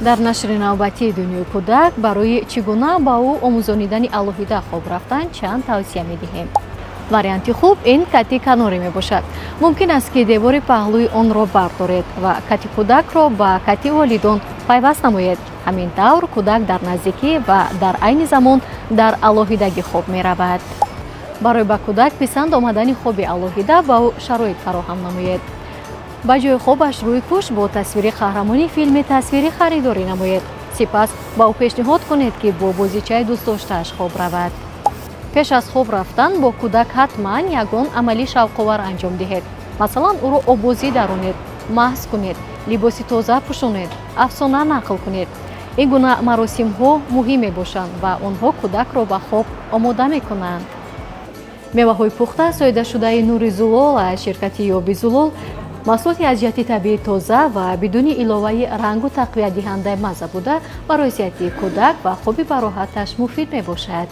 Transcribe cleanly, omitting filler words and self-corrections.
дар нашри навбатии дунёи кӯдак барои чӣ гуна ба ӯ омӯзонидани алоҳида хоб рафтан чанд тавсия медиҳем. варианти хуб ин кати канорӣ мебошад. мумкин аст ки девори паҳлӯи онро бардоред ва кати кӯдакро ба кати волидон пайваст намоед. ҳамин тавр кӯдак дар наздикӣ ва дар айни замон дар алоҳидагӣ хоб меравад. барои ба кӯдак писанд омадани хоби алоҳида ба ӯ шароит фароҳам намоед. ба ҷои хобаш рӯи кӯш бо тасвири қаҳрамони филми тасвирӣ харидорӣ намоед. сипас ба ӯ пешниҳод кунед ки бо бозичаи дӯстдоштааш хоб равад. пеш аз хоб рафтан бо кӯдак ҳатман ягон амалии шавқовар анҷом диҳед. масалан ӯро оббозӣ даронед, маҳз кунед, либоси тоза пӯшонед, афсона нақл кунед. ин гуна маросимҳо муҳим мебошанд ва онҳо кӯдакро ба хоб омода мекунанд. меваҳои пухта соидашудаи нури зулол аз ширкати ёби зулол маҳсулоти аз ҷиҳати табиӣ тоза ва бидуни иловаи рангу тақвиятдиҳандаи мазза буда барои сеҳати кӯдак ва хоби бароҳаташ муфид мебошад.